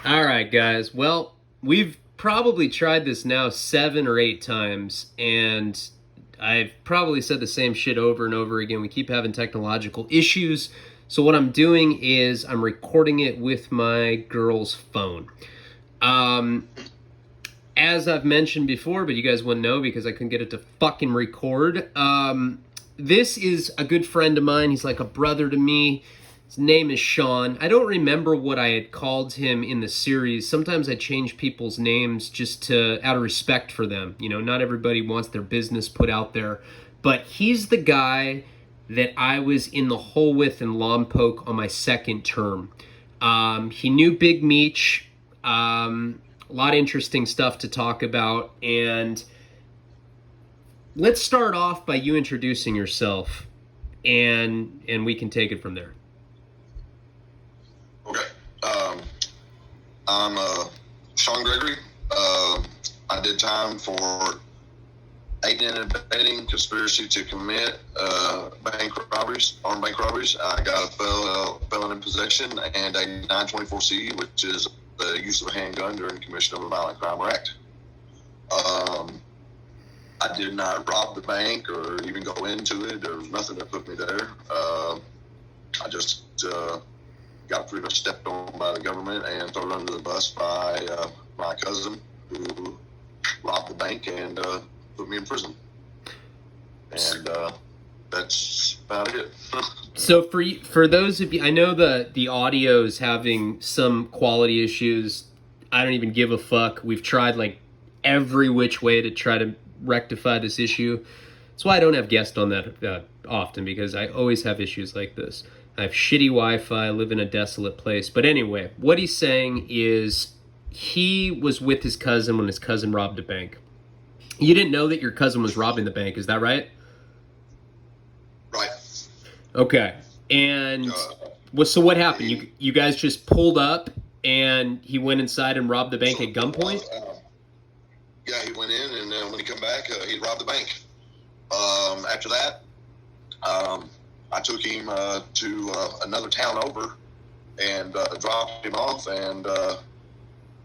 All right, guys. Well, we've probably tried this now 7 or 8 times, and I've probably said the same shit over and over again. We keep having technological issues. So, what I'm doing is I'm recording it with my girl's phone. Um, as I've mentioned before, but you guys wouldn't know because I couldn't get it to fucking record. This is a good friend of mine. He's like a brother to me. His name is Sean. I don't remember what I had called him in the series. Sometimes I change people's names just to out of respect for them. You know, not everybody wants their business put out there. But he's the guy that I was in the hole with in Lompoc on my second term. He knew Big Meech. A lot of interesting stuff to talk about. And let's start off by you introducing yourself, and we can take it from there. Okay. I'm Sean Gregory. I did time for aiding and abetting conspiracy to commit armed bank robberies. I got a felon in possession and a 924C, which is the use of a handgun during commission of a violent crime or act. I did not rob the bank or even go into it. There was nothing that put me there. I just got pretty much stepped on by the government and thrown under the bus by my cousin who robbed the bank and put me in prison. And that's about it. So for those of you, I know the audio is having some quality issues. I don't even give a fuck. We've tried like every which way to try to rectify this issue. That's why I don't have guests on that often, because I always have issues like this. I have shitty Wi-Fi, I live in a desolate place. But anyway, what he's saying is he was with his cousin when his cousin robbed a bank. You didn't know that your cousin was robbing the bank, is that right? Right. Okay. And so what happened? You guys just pulled up and he went inside and robbed the bank at gunpoint? Yeah, he went in, and then when he come back, he robbed the bank. After that, I took him to another town over and dropped him off, and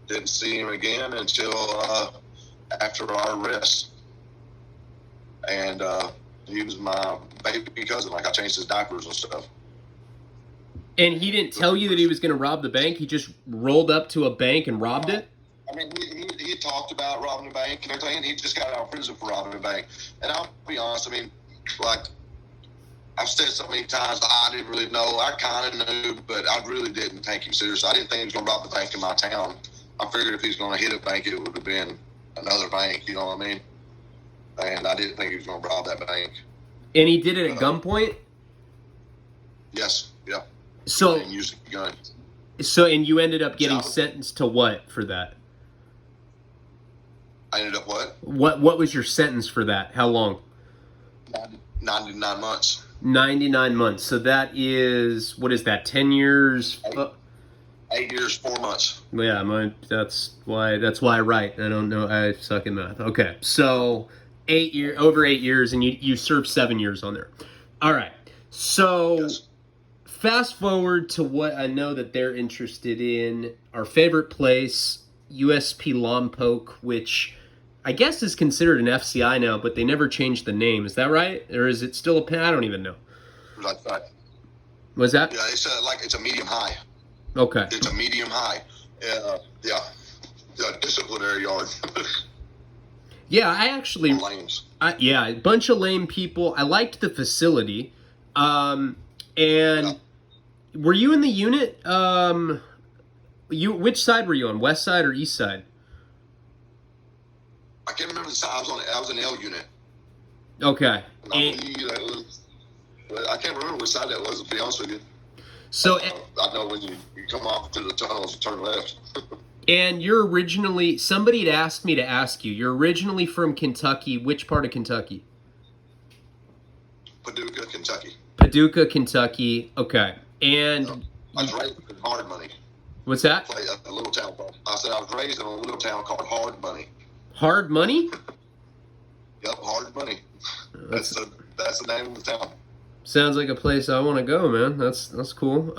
didn't see him again until after our arrest. And he was my baby cousin. Like, I changed his diapers and stuff. And he didn't tell you that he was going to rob the bank? He just rolled up to a bank and robbed it? I mean, he talked about robbing a bank and everything, and he just got out of prison for robbing a bank. And I'll be honest, I mean, like, I've said so many times, I didn't really know. I kind of knew, but I really didn't take him seriously. I didn't think he was going to rob the bank in my town. I figured if he was going to hit a bank, it would have been another bank, you know what I mean? And I didn't think he was going to rob that bank. And he did it at gunpoint? Yes, yeah. So, and using a gun. So, and you ended up getting sentenced to what for that? I ended up what? What was your sentence for that? How long? 99 months. 99 months. So that is, what is that, 10 years? 8 years, 4 months. Yeah, that's why I write. I don't know, I suck in math. Okay, so over 8 years, and you served 7 years on there. All right, so yes. Fast forward to what I know that they're interested in, our favorite place, USP Lompoc, which I guess is considered an FCI now, but they never changed the name. Is that right? Or is it still a pen? I don't even know. That's right. What's that? Yeah, it's a medium high. Okay. It's a medium high. Yeah. Disciplinary yard. Yeah, I actually... Lames. A bunch of lame people. I liked the facility. Were you in the unit? Which side were you on? West side or east side? I can't remember the side. I was in the L unit. Okay. I can't remember which side that was, to be honest with you. So I know when you come off to the tunnels, you turn left. And you're originally, somebody had asked me to ask you, you're originally from Kentucky. Which part of Kentucky? Paducah, Kentucky. Paducah, Kentucky. Okay. And I was raised in Hard Money. What's that? A little town called. I said I was raised in a little town called Hard Money. Hard Money? Yep, Hard Money. That's the name of the town. Sounds like a place I want to go, man. That's cool.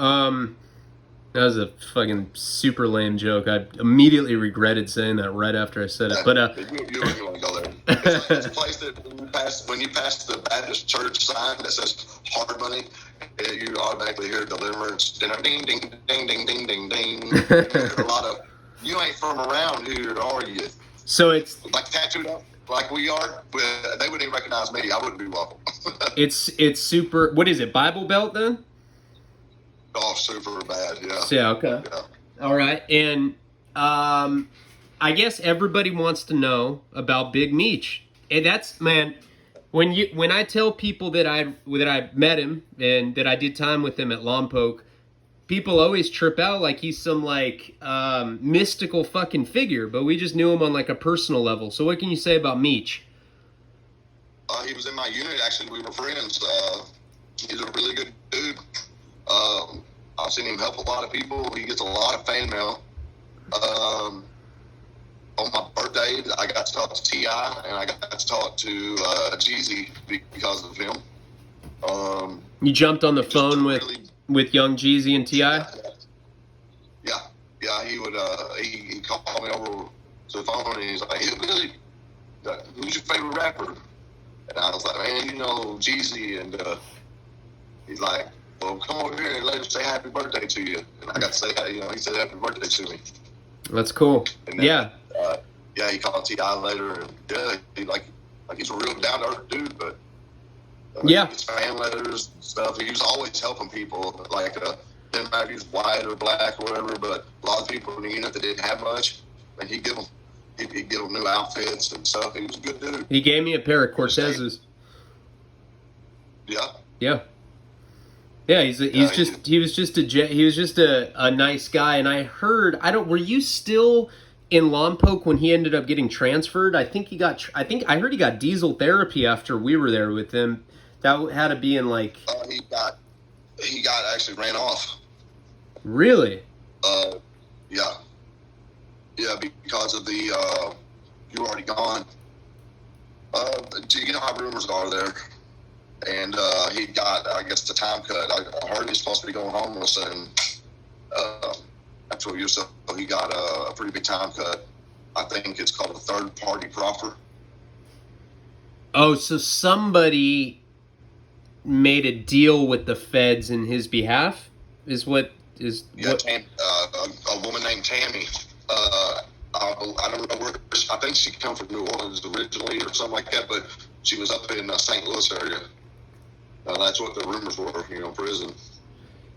That was a fucking super lame joke. I immediately regretted saying that right after I said it. But you want to go there. It's a place that when you pass the Baptist church sign that says hard money, you automatically hear deliverance. Ding, ding, ding, ding, ding, ding, ding, ding. A lot of, you ain't from around here, are you? So it's like tattooed up like we are. They wouldn't even recognize me. I wouldn't be welcome. it's super. What is it? Bible Belt then? Oh, super bad. Yeah. Yeah. Okay. Yeah. All right. And I guess everybody wants to know about Big Meech. And that's, man, when I tell people that I met him and that I did time with him at Lompoc, people always trip out like he's some like mystical fucking figure, but we just knew him on like a personal level. So what can you say about Meech? He was in my unit. Actually, we were friends. He's a really good dude. I've seen him help a lot of people. He gets a lot of fan mail. On my birthday, I got to talk to T.I. and I got to talk to Jeezy because of him. You jumped on the phone with young Jeezy and T.I.? Yeah. He would. He called me over to the phone and he's like, "Hilbilly, who's your favorite rapper?" And I was like, "Man, you know Jeezy." And he's like, "Well, come over here and let him say happy birthday to you." And I got to say, he said happy birthday to me. That's cool. And then, yeah. He called T.I. later, and he's a real down to earth dude. But his fan letters and stuff. He was always helping people. Like didn't matter if he was white or black or whatever. But a lot of people in the unit that didn't have much, and he'd give them new outfits and stuff. He was a good dude. He gave me a pair of Cortezes. Yeah. Yeah. Yeah, he was just a nice guy, and I heard were you still in Lompoc when he ended up getting transferred? I heard he got diesel therapy after we were there with him. That had to be in like he got actually ran off. Really? Yeah, because of the you already gone. You know how rumors are there. And he got, I guess, the time cut. I heard he's supposed to be going homeless, and after a year, so he got a pretty big time cut. I think it's called a third-party proffer. Oh, so somebody made a deal with the feds in his behalf? A woman named Tammy. I don't know where. I think she came from New Orleans originally, or something like that, but she was up in St. Louis area. That's what the rumors were, prison.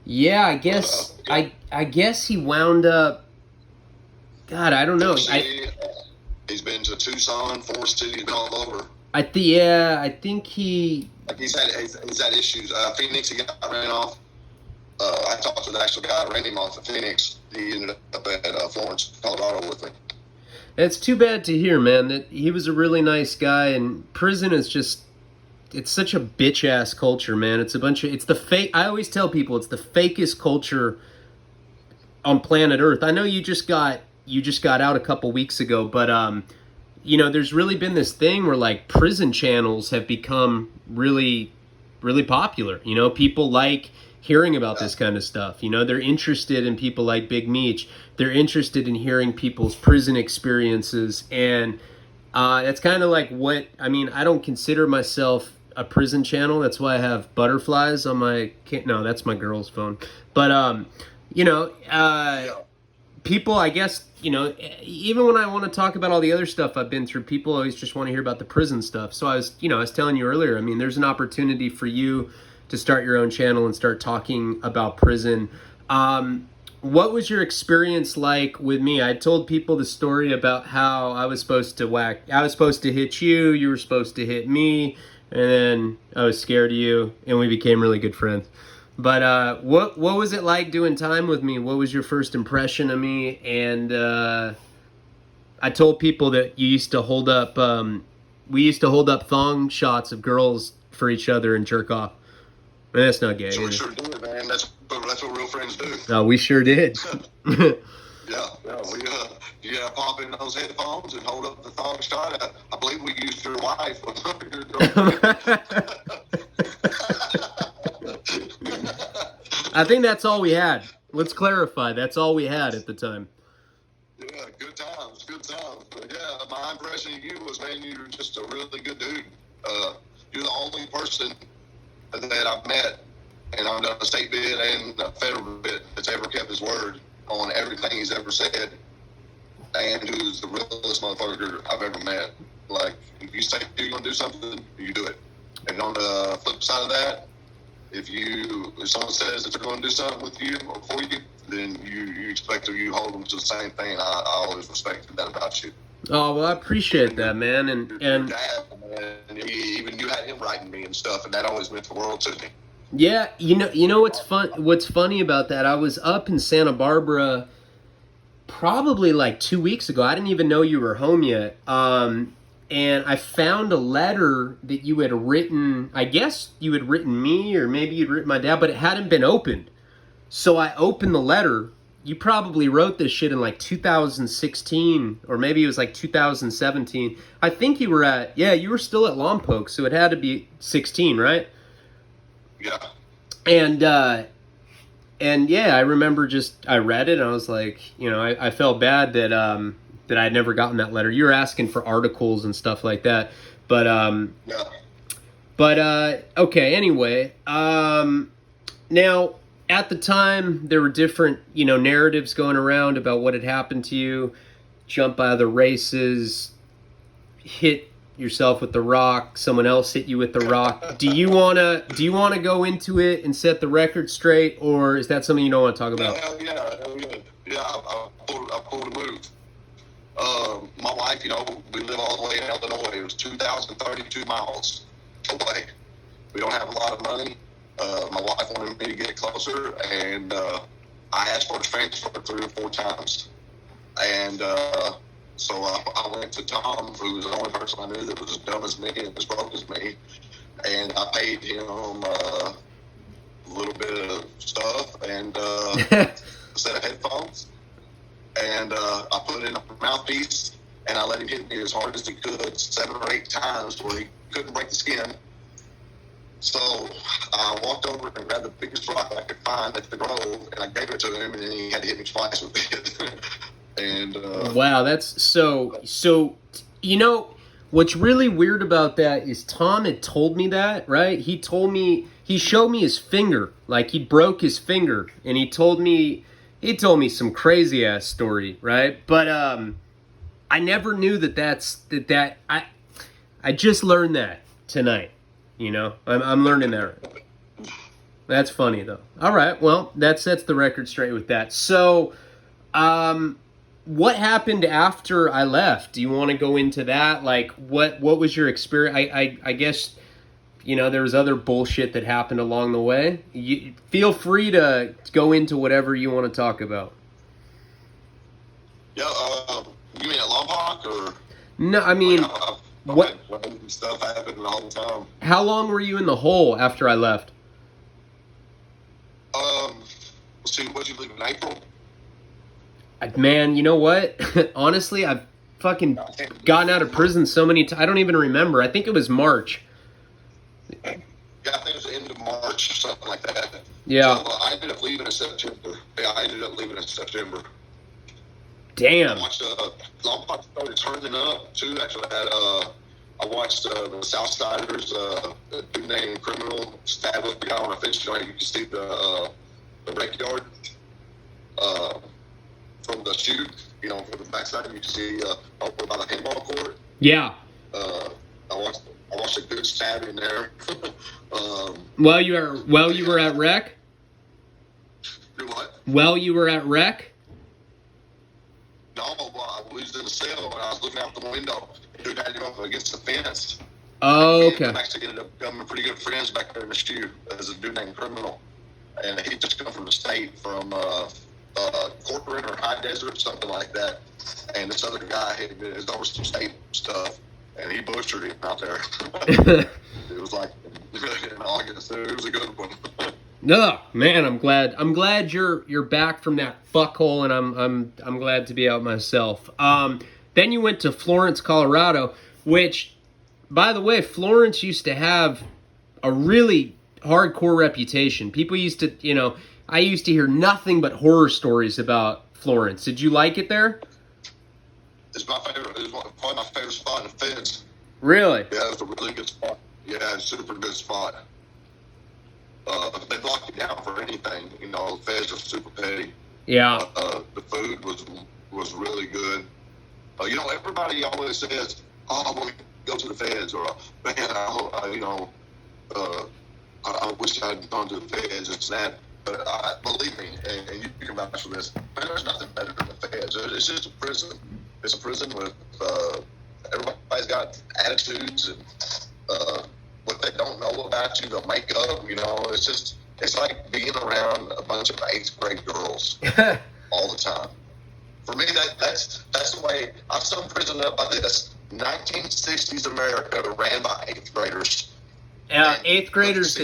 Yeah, I guess I guess he wound up. God, I don't know. He's been to Tucson, Forest City, he's been all over. I think he. Like he's had issues. Phoenix, he got ran off. I talked to the actual guy that ran him off at Phoenix. He ended up at Florence, Colorado, with me. It's too bad to hear, man. That he was a really nice guy, and prison is just. It's such a bitch-ass culture, man. It's the fake. I always tell people it's the fakest culture on planet Earth. I know you just got out a couple weeks ago, but there's really been this thing where like prison channels have become really, really popular. People like hearing about this kind of stuff. They're interested in people like Big Meech. They're interested in hearing people's prison experiences, and that's kind of like I don't consider myself a prison channel. That's why I have butterflies on my. No, that's my girl's phone. But people, I guess, even when I want to talk about all the other stuff I've been through, people always just want to hear about the prison stuff. So I was telling you earlier. I mean, there's an opportunity for you to start your own channel and start talking about prison. What was your experience like with me? I told people the story about how I was supposed to hit you, you were supposed to hit me, and then I was scared of you, and we became really good friends. But what was it like doing time with me? What was your first impression of me? And I told people that you used to hold up, we used to hold up thong shots of girls for each other and jerk off. Man, that's not gay. We sure did, man. That's what real friends do. Oh, we sure did. We pop in those headphones and hold up the thong shot. I believe we used your wife. I think that's all we had. Let's clarify. That's all we had at the time. Yeah, good times, good times. But yeah, my impression of you was, man, you're just a really good dude. You're the only person that I've met, and I've done a state bid and a federal bid, that's ever kept his word on everything he's ever said, and who's the realest motherfucker I've ever met. Like, if you say you're going to do something, you do it. And on the flip side of that, if someone says that they're going to do something with you or for you, then you expect you hold them to the same thing. I always respected that about you. Oh, well, I appreciate that, man. And Your dad, man, even you had him writing me and stuff, and that always meant the world to me. yeah, you know what's funny about that? I was up in Santa Barbara probably like 2 weeks ago. I didn't even know you were home yet. And I found a letter that you had written. I guess you had written me, or maybe you'd written my dad, but it hadn't been opened. So I opened the letter. You probably wrote this shit in like 2016, or maybe it was like 2017. I think you were still at Lompoc, so it had to be 16, right? Yeah. And yeah, I remember I read it and I was like, I felt bad that I'd never gotten that letter. You were asking for articles and stuff like that, but Yeah. But okay. Anyway, now at the time there were different narratives going around about what had happened to you. Jump out of the races, hit yourself with the rock. Someone else hit you with the rock. Do you wanna go into it and set the record straight, or is that something you don't want to talk about? Hell yeah. Yeah, I pulled a move. My wife, we live all the way in Illinois. It was 2,032 miles away. We don't have a lot of money. My wife wanted me to get closer, and I asked for a transfer 3 or 4 times. And so I went to Tom, who was the only person I knew that was as dumb as me and as broke as me, and I paid him a little bit of stuff and a set of headphones. And I put in a mouthpiece, and I let him hit me as hard as he could 7 or 8 times where he couldn't break the skin. So I walked over and grabbed the biggest rock I could find at the grove, and I gave it to him, and then he had to hit me twice with it. And wow, that's so. What's really weird about that is Tom had told me that, right? He showed me his finger, like he broke his finger, and he told me some crazy ass story, right? But I never knew that I just learned that tonight. I'm learning that. That's funny though. All right, well, that sets the record straight with that. So, what happened after I left? Do you want to go into that? Like, what was your experience? I guess there was other bullshit that happened along the way. You feel free to go into whatever you want to talk about. Yeah, you mean at Lompoc or? No, I mean, what stuff happened the whole time. How long were you in the hole after I left? Let's see, what'd you leave in April? Man, you know what? Honestly, I've fucking gotten out of prison so many times. I don't even remember. I think it was March. Yeah, I think it was the end of March or something like that. Yeah. So I ended up leaving in September. Damn. I watched Lompoc started turning up too. Actually, I watched the Southsiders, a dude named Criminal stab with the guy on a fish joint. You can see the wreck yard from the chute. From the backside, you can see over by the handball court. Yeah. I watched a good stab in there. While you were at rec? Do what? While you were at rec? No, I was in the cell and I was looking out the window. Dude had him up against the fence. Oh, okay. I actually ended up becoming pretty good friends back there in the shoe as a dude named Criminal. And he just come from the state, from Corcoran or High Desert, something like that. And this other guy had been over some state stuff, and he butchered him out there. It was like in August. It was a good one. No, man, I'm glad you're back from that fuckhole, and I'm glad to be out myself. Then you went to Florence, Colorado, which, by the way, Florence used to have a really hardcore reputation. People used to, I used to hear nothing but horror stories about Florence. Did you like it there? It's my favorite. It's probably my favorite spot in the feds. Really? Yeah, it's a really good spot. Yeah, it's a super good spot. They locked it down for anything. You know, the feds are super petty. Yeah. The food was really good. You know, everybody always says, "Oh, I want to go to the feds," or "Man, I wish I'd gone to the feds." It's that, but believe me, and you can vouch for this. Man, there's nothing better than the feds. It's just a prison. It's a prison with everybody's got attitudes and what they don't know about you, they'll make up. You know, it's like being around a bunch of 8th grade girls all the time. For me, that's the way I've summed prison up by this: 1960s America ran by 8th graders. Yeah, 8th graders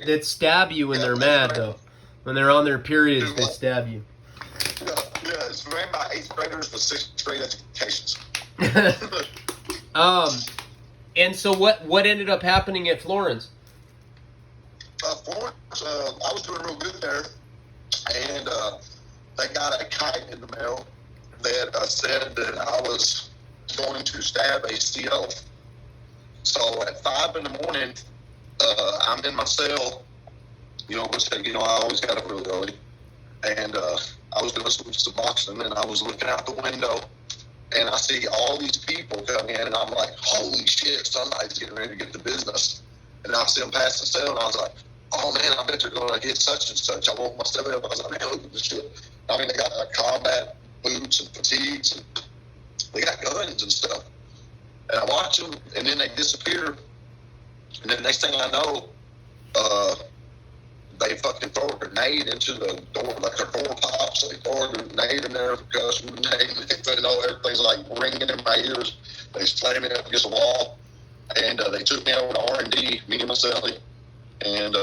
that stab you when they're mad, though. When they're on their periods, they stab you. Yeah, it's ran by 8th graders with 6th grade educations. And so what ended up happening at Florence? Florence, I was doing real good there, and they got a kite in the mail that said that I was going to stab a CO. So at 5 in the morning, I'm in my cell. You know, I always got up really early, and I was doing some boxing, and I was looking out the window, and I see all these people coming in, and I'm like, holy shit, somebody's getting ready to get to business. And I see them pass the cell, and I was like, oh man, I bet they're going to get such and such. I woke myself up. I was like, man, look at this shit. I mean, they got combat boots and fatigues, and they got guns and stuff. And I watch them, and then they disappear. And then next thing I know, they fucking throw a grenade into the door, like their door pops. They throw a grenade in there, concussion grenade. You know, everything's like ringing in my ears. They slam me up against the wall, and they took me over to R&D, me and my cellie, and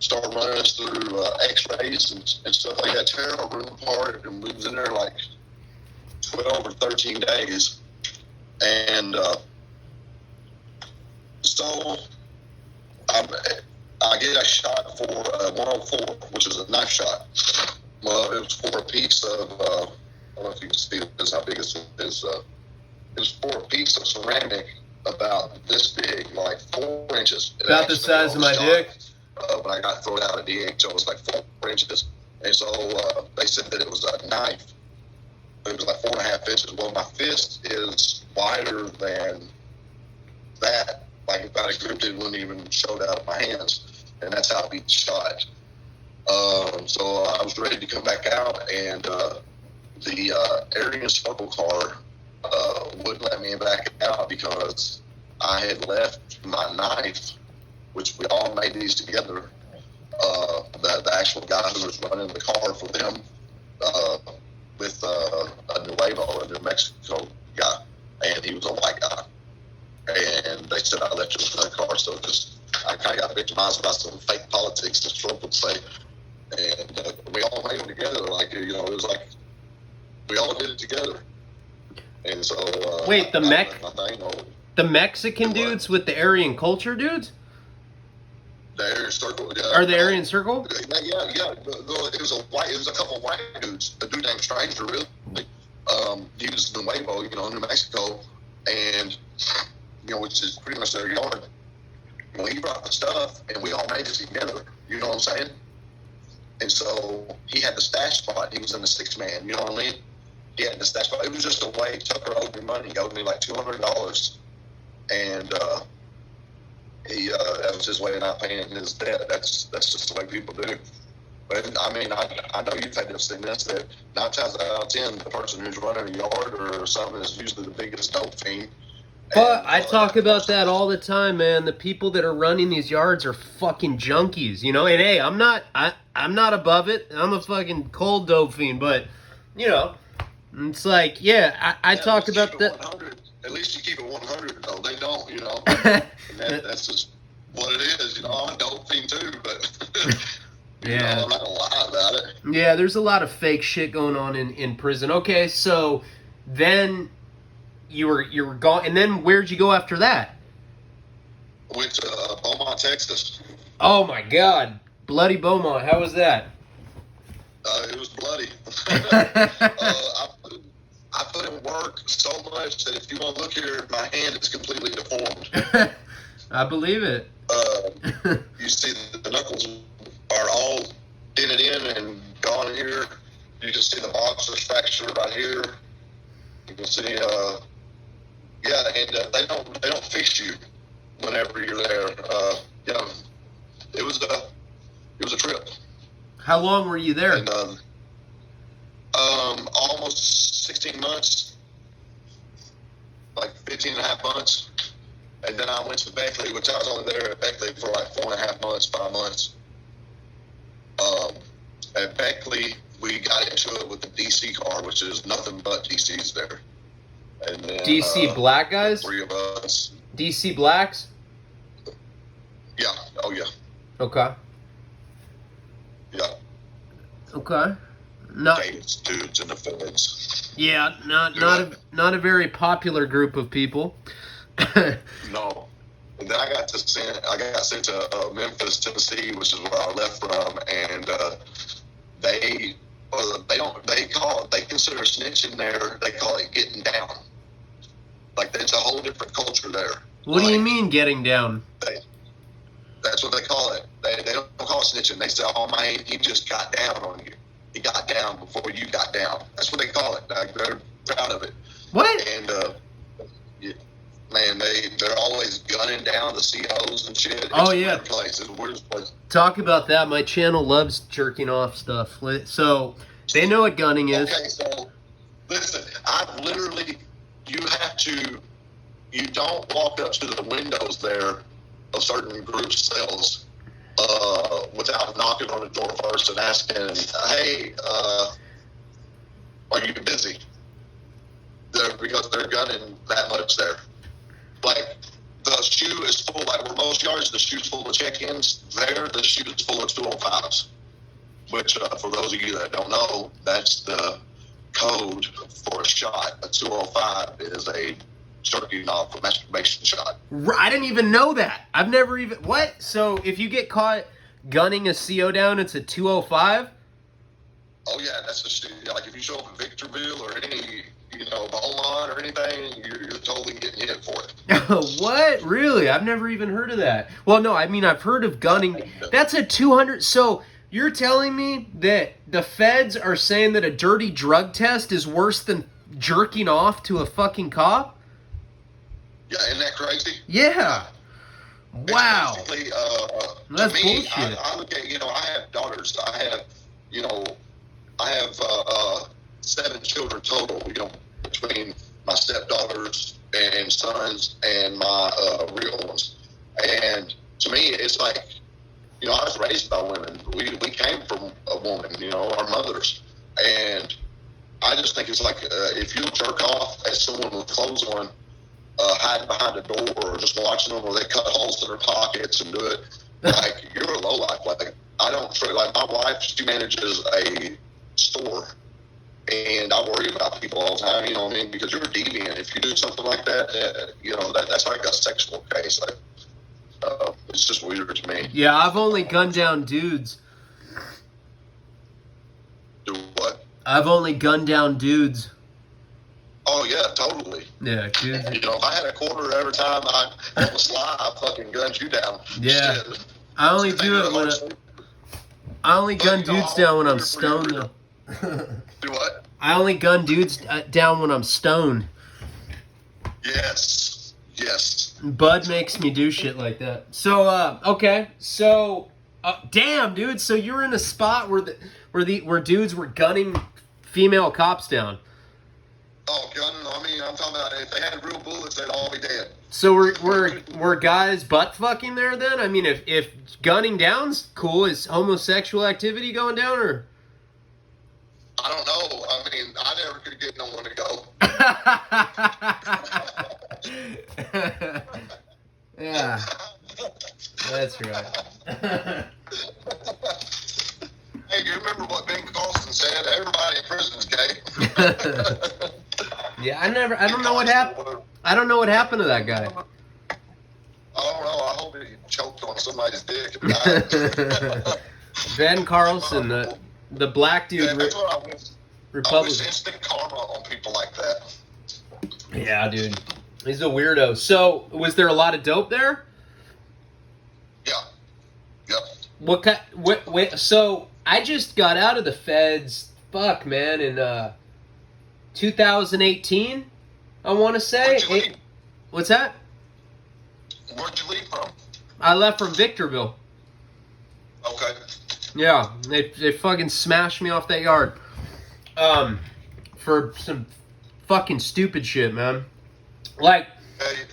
started running us through X-rays and stuff like that. Tear our room apart, and we was in there like 12 or 13 days, and so I get a shot for 104, which is a knife shot. Well, it was for a piece of, I don't know if you can see this, how big it is. It was for a piece of ceramic about this big, like 4 inches. About the size of my dick? When I got thrown out of DH, it was like 4 inches. And so they said that it was a knife. It was like 4.5 inches. Well, my fist is wider than that. Like, if I gripped it, it wouldn't even show out of my hands. And that's how we shot. So I was ready to come back out, and the Aryan Circle car wouldn't let me back out because I had left my knife, which we all made these together. The actual guy who was running the car for them with a New Mexico guy, and he was a white guy. And they said I left it in the car, so I kind of got victimized by some fake politics, as Trump would say. And we all made them together, like, you know, it was like we all did it together. And so wait, the Mexican dudes with the Aryan culture dudes? The Aryan Circle, yeah. Or the Aryan Circle? Yeah. It was a couple of white dudes. A dude named Stranger, really. He was in Nuevo, you know, New Mexico, and you know, which is pretty much their yard. Well, he brought the stuff, and we all made it together. You know what I'm saying? And so he had the stash spot. He was in the 6th man. You know what I mean? He had the stash spot. It was just a way. Tucker owed me money. He owed me like $200, and that was his way of not paying his debt. That's just the way people do. But I mean, I know you've had this thing. That's that 9 times out of 10, the person who's running a yard or something is usually the biggest dope fiend. But I talk about that all the time, man. The people that are running these yards are fucking junkies, you know. And hey, I'm not above it. I'm a fucking cold dope fiend, but you know, it's like, yeah, I talk about that. At least you keep it 100, though. They don't, you know. That's just what it is, you know. I'm a dope fiend too, but yeah, know, I'm not gonna lie about it. Yeah, there's a lot of fake shit going on in prison. Okay, so then. You were gone, and then where'd you go after that? I went to Beaumont, Texas. Oh my God, Bloody Beaumont. How was that? It was bloody. I put in work so much that if you want to look here, my hand is completely deformed. I believe it. You see the knuckles are all dented in and gone here. You can see the boxers fracture right here. You can see, and they don't fix you whenever you're there. It was a trip. How long were you there? And, almost 16 months, like 15 and a half months. And then I went to Beckley, which I was only there at Beckley for like 4.5 months, 5 months. At Beckley, we got into it with the DC car, which is nothing but DCs there. And then, DC black guys? 3 of us. DC blacks? Yeah. Oh, yeah. Okay. Yeah. Okay. Not dudes in the feds. Yeah, not a very popular group of people. No. And then I got sent to Memphis, Tennessee, which is where I left from, and they consider snitching there. They call it getting down. Like there's a whole different culture there. What do you mean getting down? That's what they call it. They don't call it snitching. They say, "Oh man, he just got down on you. He got down before you got down." That's what they call it. Like, they're proud of it. What? And man, they're always gunning down the COs and shit. It's a weird place. It's the weirdest place. Talk about that. My channel loves jerking off stuff. So they know what gunning is. Okay, so listen, you don't walk up to the windows there of certain group cells without knocking on the door first and asking, "Hey, are you busy?" Because they're gunning that much there. Like, the shoe is full, like where most yards, the shoe's full of check-ins. There, the shoe is full of 205s. Which, for those of you that don't know, that's the code for a shot. A 205 is a jerking off, a masturbation shot. I didn't even know that. I've never even... What? So, if you get caught gunning a CO down, it's a 205? Oh, yeah, that's the shit. Like, if you show up in Victorville or any... Beaumont or anything, you're totally getting hit for it. What? Really? I've never even heard of that. Well, no, I mean, I've heard of gunning. That's a 200... So, you're telling me that the feds are saying that a dirty drug test is worse than jerking off to a fucking cop? Yeah, isn't that crazy? Yeah. Wow. That's bullshit. I look at, I have daughters. I have 7 children total, between my stepdaughters and sons and my real ones. And to me, it's like, I was raised by women. We came from a woman, our mothers. And I just think it's like, if you jerk off at someone with clothes on, hiding behind a door or just watching them, or they cut holes in their pockets and do it, like, you're a lowlife. Like, I don't, like, my wife, she manages a store. And I worry about people all the time, because you're a deviant. If you do something like that, that's like a sexual case. Like, it's just weird to me. Yeah, I've only gunned down dudes. Do what? I've only gunned down dudes. Oh, yeah, totally. Yeah, dudes. If I had a quarter every time I on the slide, I fucking gunned you down. Yeah. Shit. I only do it when I only gun dudes down when I'm stoned, though. Do what? I only gun dudes down when I'm stoned. Yes. Bud makes me do shit like that. So, okay. So, damn, dude. So you were in a spot where dudes were gunning female cops down. Oh, gunning. I'm talking about if they had real bullets, they'd all be dead. So were guys butt fucking there then? I mean, if gunning down's cool, is homosexual activity going down or? I don't know. I never could get no one to go. Yeah, that's right. Hey, you remember what Ben Carlson said? Everybody in prison is gay. Yeah, I don't know what happened. I don't know what happened to that guy. I don't know. I hope he choked on somebody's dick. Ben Carlson, the black dude, Yeah, that's what I wish. I wish Republican. instant karma on people like that. Yeah, dude, he's a weirdo. So, was there a lot of dope there? Yeah. Yep. What kind? What? So, I just got out of the feds. Fuck, man, in 2018. I want to say. Where'd you leave? What's that? Where'd you leave from? I left from Victorville. Okay. Yeah, they fucking smashed me off that yard. For some fucking stupid shit, man. Like, Hey,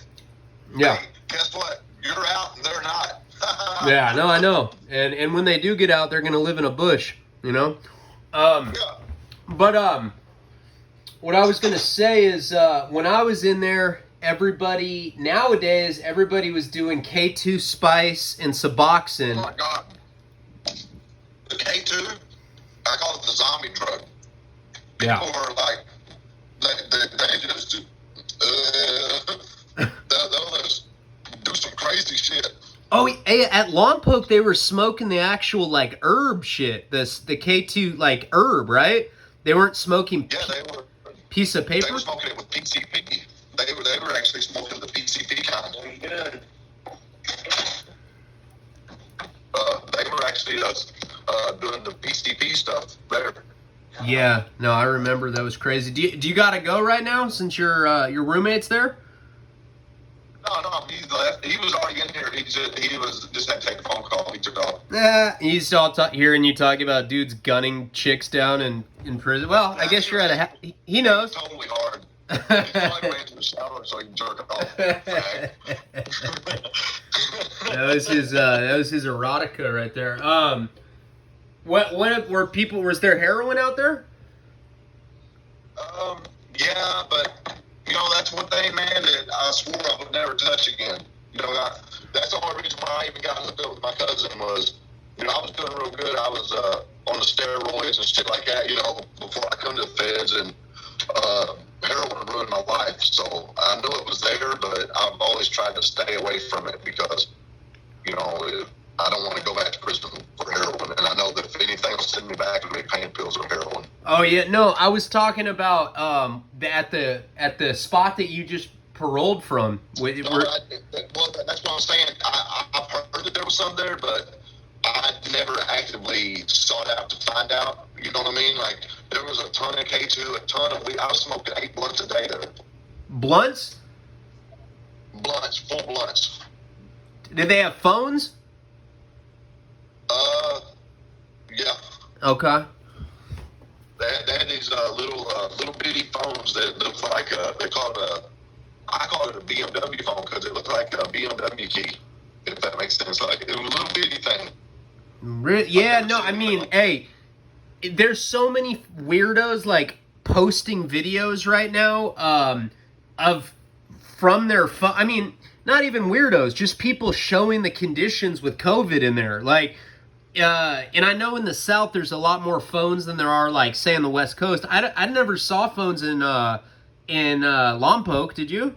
yeah. hey, guess what? You're out and they're not. Yeah, no, I know. And when they do get out, they're gonna live in a bush, you know? Yeah. But what I was gonna say is when I was in there, everybody was doing K2 Spice and Oh Suboxone. my God. The K2, I call it the zombie drug. Yeah. People are like, they just they'll just do some crazy shit. Oh, hey, at Lompoc they were smoking the actual like herb shit. The K2 like herb, right? They weren't smoking Yeah, they were. piece of They paper. were smoking it with PCP. They were actually smoking the PCP kind. Good. They were actually doing the PCP stuff there. Yeah, no, I remember that was crazy. Do you gotta go right now since your roommate's there? No, he left. He was already in here. He was just had to take a phone call. He took off. Yeah, he's all hearing you talking about dudes gunning chicks down in prison. Well, I guess you're at a he knows. It's totally hard. He probably ran to the shower so he can jerk off. That was his erotica right there. What were people? Was there heroin out there? Yeah, but you know that's one thing, man, that I swore I would never touch again. You know, that's the only reason why I even got hooked up with my cousin was, you know, I was doing real good. I was on the steroids and shit like that, you know, before I come to the feds, and heroin ruined my life. So I knew it was there, but I've always tried to stay away from it because, you know, I don't want to go back to prison for heroin, and I know that if anything will send me back, it'll be pain pills or heroin. Oh yeah, no, I was talking about at the spot that you just paroled from. Well, that's what I'm saying. I've heard that there was some there, but I never actively sought out to find out. You know what I mean? Like, there was a ton of K2, a ton of weed. I was smoking 8 blunts a day there. Blunts? Blunts, full blunts. Did they have phones? Yeah. Okay. They had these little bitty phones that looked like they call it I call it a BMW phone because it looked like a BMW key. If that makes sense, like it was a little bitty thing. Yeah, no, I mean, hey, there's so many weirdos like posting videos right now from their phone. I mean, not even weirdos, just people showing the conditions with COVID in there. Like, and I know in the South there's a lot more phones than there are, like, say, on the West Coast. I never saw phones in Lompoc, did you?